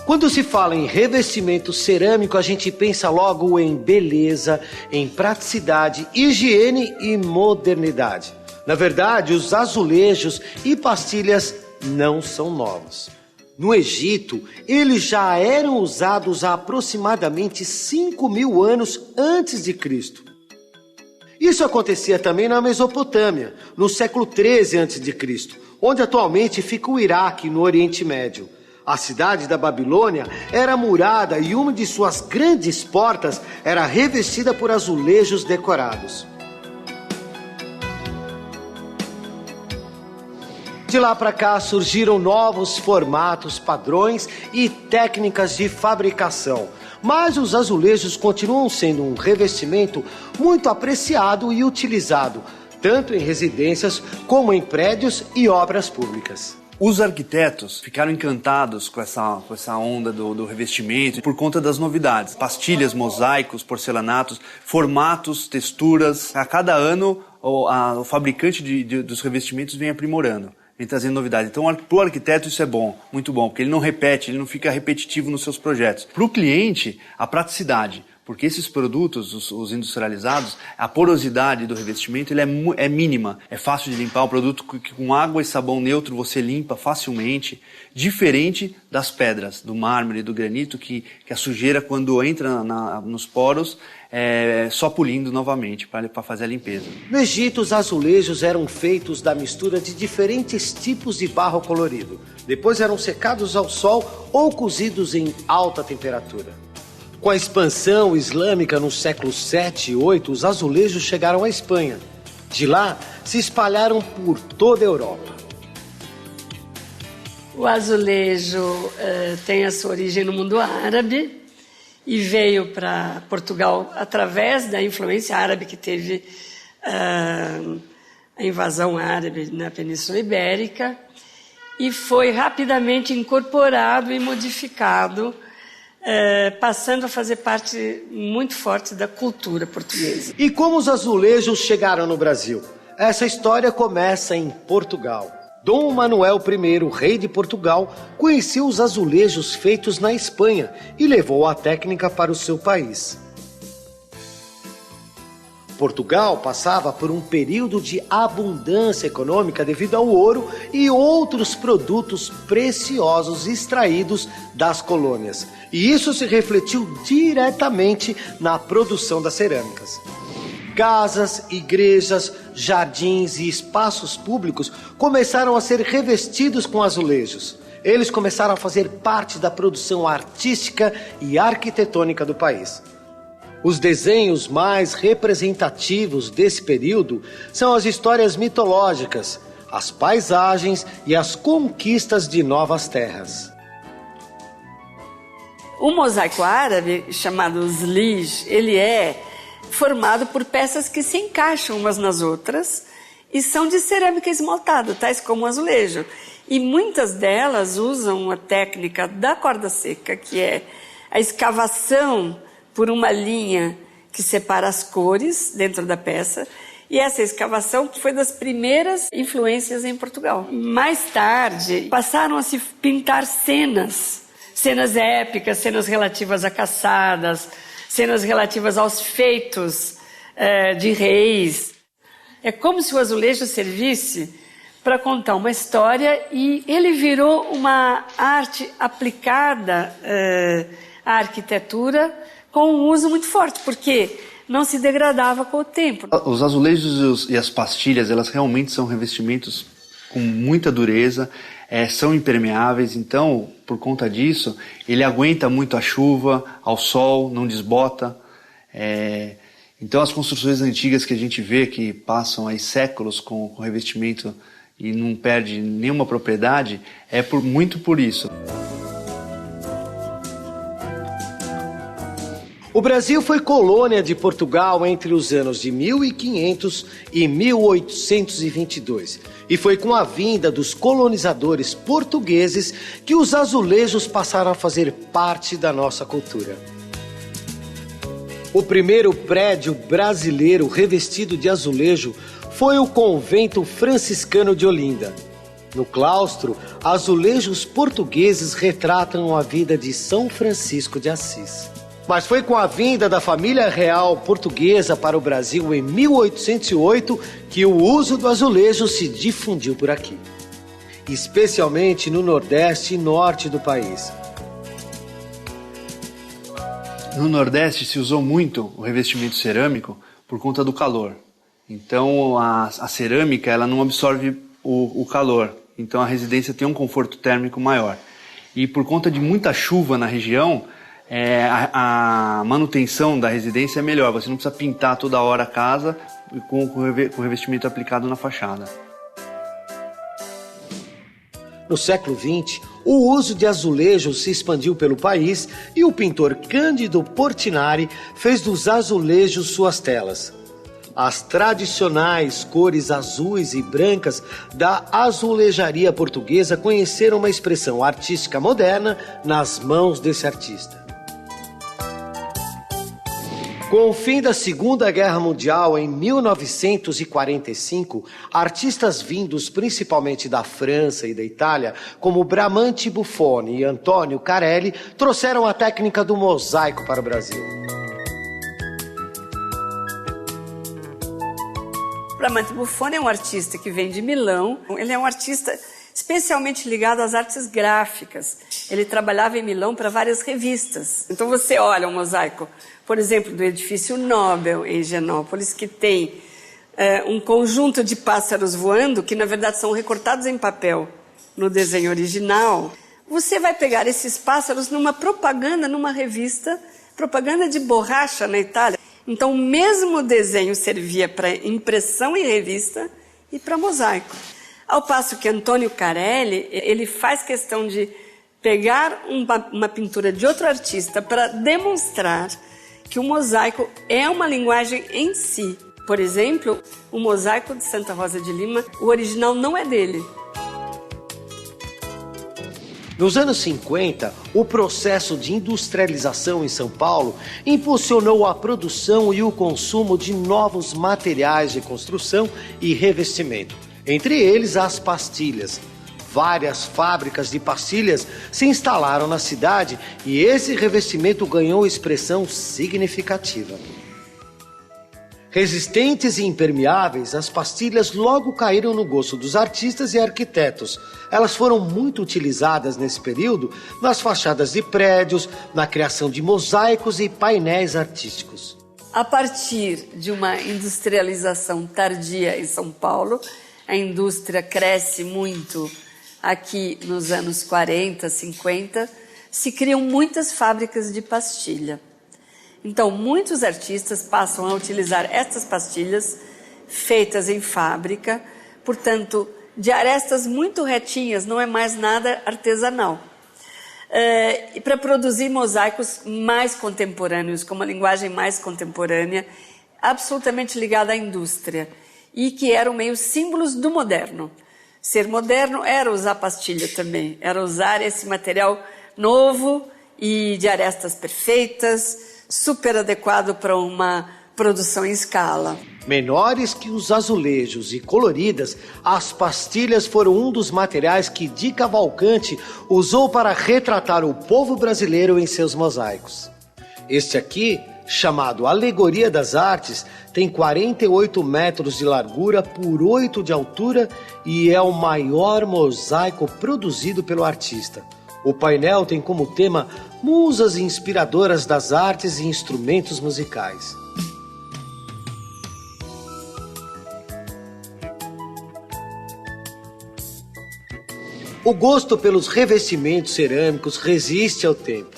Quando se fala em revestimento cerâmico, a gente pensa logo em beleza, em praticidade, higiene e modernidade. Na verdade, os azulejos e pastilhas não são novos. No Egito, eles já eram usados há aproximadamente 5.000 anos antes de Cristo. Isso acontecia também na Mesopotâmia, no século 13 a.C., onde atualmente fica o Iraque, no Oriente Médio. A cidade da Babilônia era murada e uma de suas grandes portas era revestida por azulejos decorados. De lá para cá surgiram novos formatos, padrões e técnicas de fabricação. Mas os azulejos continuam sendo um revestimento muito apreciado e utilizado, tanto em residências como em prédios e obras públicas. Os arquitetos ficaram encantados com essa onda do revestimento por conta das novidades. Pastilhas, mosaicos, porcelanatos, formatos, texturas. A cada ano o fabricante dos revestimentos vem aprimorando, vem trazendo novidades. Então, para o arquiteto isso é bom, muito bom, porque ele não repete, ele não fica repetitivo nos seus projetos. Para o cliente, a praticidade. Porque esses produtos, os industrializados, a porosidade do revestimento ele é mínima. É fácil de limpar, o produto que com água e sabão neutro você limpa facilmente. Diferente das pedras, do mármore, do granito, que a sujeira quando entra nos poros é só polindo novamente para fazer a limpeza. No Egito, os azulejos eram feitos da mistura de diferentes tipos de barro colorido. Depois eram secados ao sol ou cozidos em alta temperatura. Com a expansão islâmica no século 7 e 8, os azulejos chegaram à Espanha. De lá, se espalharam por toda a Europa. O azulejo tem a sua origem no mundo árabe e veio para Portugal através da influência árabe que teve a invasão árabe na Península Ibérica e foi rapidamente incorporado e modificado, passando a fazer parte muito forte da cultura portuguesa. E como os azulejos chegaram no Brasil? Essa história começa em Portugal. Dom Manuel I, rei de Portugal, conheceu os azulejos feitos na Espanha e levou a técnica para o seu país. Portugal passava por um período de abundância econômica devido ao ouro e outros produtos preciosos extraídos das colônias. E isso se refletiu diretamente na produção das cerâmicas. Casas, igrejas, jardins e espaços públicos começaram a ser revestidos com azulejos. Eles começaram a fazer parte da produção artística e arquitetônica do país. Os desenhos mais representativos desse período são as histórias mitológicas, as paisagens e as conquistas de novas terras. O mosaico árabe, chamado zlij, ele é formado por peças que se encaixam umas nas outras e são de cerâmica esmaltada, tais como o azulejo. E muitas delas usam a técnica da corda seca, que é a escavação por uma linha que separa as cores dentro da peça. E essa escavação foi das primeiras influências em Portugal. Mais tarde, passaram a se pintar cenas épicas, cenas relativas a caçadas, cenas relativas aos feitos de reis. É como se o azulejo servisse para contar uma história e ele virou uma arte aplicada à arquitetura com um uso muito forte, porque não se degradava com o tempo. Os azulejos e as pastilhas, elas realmente são revestimentos com muita dureza, são impermeáveis, então, por conta disso, ele aguenta muito a chuva, ao sol, não desbota. Então, as construções antigas que a gente vê, que passam aí séculos com revestimento e não perde nenhuma propriedade, muito por isso. O Brasil foi colônia de Portugal entre os anos de 1500 e 1822. E foi com a vinda dos colonizadores portugueses que os azulejos passaram a fazer parte da nossa cultura. O primeiro prédio brasileiro revestido de azulejo foi o Convento Franciscano de Olinda. No claustro, azulejos portugueses retratam a vida de São Francisco de Assis. Mas foi com a vinda da família real portuguesa para o Brasil em 1808 que o uso do azulejo se difundiu por aqui, especialmente no Nordeste e Norte do país. No Nordeste se usou muito o revestimento cerâmico por conta do calor. Então a cerâmica ela não absorve o calor, então a residência tem um conforto térmico maior. E por conta de muita chuva na região, a manutenção da residência é melhor, você não precisa pintar toda hora a casa com o revestimento aplicado na fachada. No século XX, o uso de azulejos se expandiu pelo país e o pintor Cândido Portinari fez dos azulejos suas telas. As tradicionais cores azuis e brancas da azulejaria portuguesa conheceram uma expressão artística moderna nas mãos desse artista. Com o fim da Segunda Guerra Mundial, em 1945, artistas vindos principalmente da França e da Itália, como Bramante Buffoni e Antonio Carelli, trouxeram a técnica do mosaico para o Brasil. Bramante Buffoni é um artista que vem de Milão. Ele é um artista especialmente ligado às artes gráficas. Ele trabalhava em Milão para várias revistas. Então você olha um mosaico, por exemplo, do edifício Nobel em Higienópolis, que tem um conjunto de pássaros voando, que na verdade são recortados em papel no desenho original. Você vai pegar esses pássaros numa propaganda, numa revista, propaganda de borracha na Itália. Então o mesmo desenho servia para impressão em revista e para mosaico. Ao passo que Antonio Carelli, ele faz questão de pegar uma pintura de outro artista para demonstrar que o mosaico é uma linguagem em si. Por exemplo, o mosaico de Santa Rosa de Lima, o original não é dele. Nos anos 50, o processo de industrialização em São Paulo impulsionou a produção e o consumo de novos materiais de construção e revestimento, entre eles as pastilhas. Várias fábricas de pastilhas se instalaram na cidade e esse revestimento ganhou expressão significativa. Resistentes e impermeáveis, as pastilhas logo caíram no gosto dos artistas e arquitetos. Elas foram muito utilizadas nesse período nas fachadas de prédios, na criação de mosaicos e painéis artísticos. A partir de uma industrialização tardia em São Paulo, a indústria cresce muito aqui nos anos 40, 50, se criam muitas fábricas de pastilha. Então, muitos artistas passam a utilizar estas pastilhas feitas em fábrica, portanto, de arestas muito retinhas, não é mais nada artesanal. E para produzir mosaicos mais contemporâneos, com uma linguagem mais contemporânea, absolutamente ligada à indústria, e que eram meio símbolos do moderno. Ser moderno era usar pastilha também, era usar esse material novo e de arestas perfeitas, super adequado para uma produção em escala. Menores que os azulejos e coloridas, as pastilhas foram um dos materiais que Di Cavalcanti usou para retratar o povo brasileiro em seus mosaicos. Este aqui, chamado Alegoria das Artes, tem 48 metros de largura por 8 de altura e é o maior mosaico produzido pelo artista. O painel tem como tema musas inspiradoras das artes e instrumentos musicais. O gosto pelos revestimentos cerâmicos resiste ao tempo.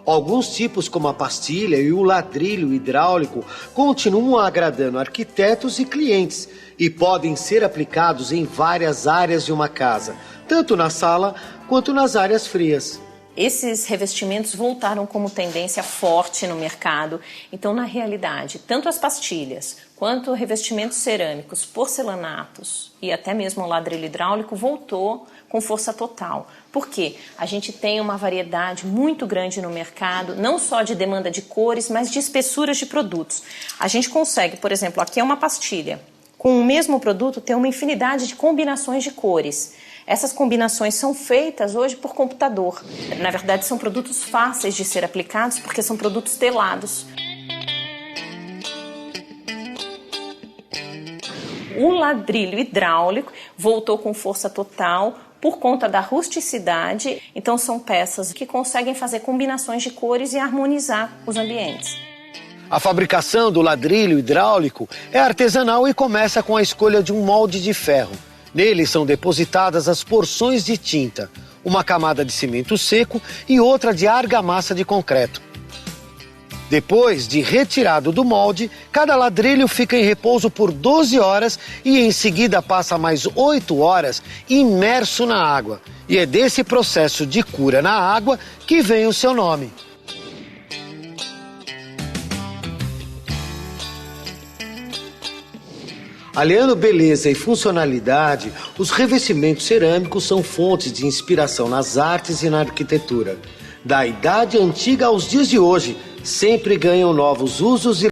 Alguns tipos, como a pastilha e o ladrilho hidráulico, continuam agradando arquitetos e clientes e podem ser aplicados em várias áreas de uma casa, tanto na sala quanto nas áreas frias. Esses revestimentos voltaram como tendência forte no mercado. Então, na realidade, tanto as pastilhas quanto revestimentos cerâmicos, porcelanatos e até mesmo o ladrilho hidráulico voltou com força total. Por quê? A gente tem uma variedade muito grande no mercado, não só de demanda de cores, mas de espessuras de produtos. A gente consegue, por exemplo, aqui é uma pastilha, com o mesmo produto ter uma infinidade de combinações de cores. Essas combinações são feitas hoje por computador. Na verdade, são produtos fáceis de ser aplicados porque são produtos telados. O ladrilho hidráulico voltou com força total por conta da rusticidade. Então são peças que conseguem fazer combinações de cores e harmonizar os ambientes. A fabricação do ladrilho hidráulico é artesanal e começa com a escolha de um molde de ferro. Nele são depositadas as porções de tinta, uma camada de cimento seco e outra de argamassa de concreto. Depois de retirado do molde, cada ladrilho fica em repouso por 12 horas e em seguida passa mais 8 horas imerso na água. E é desse processo de cura na água que vem o seu nome. Aliando beleza e funcionalidade, os revestimentos cerâmicos são fontes de inspiração nas artes e na arquitetura. Da idade antiga aos dias de hoje, sempre ganham novos usos e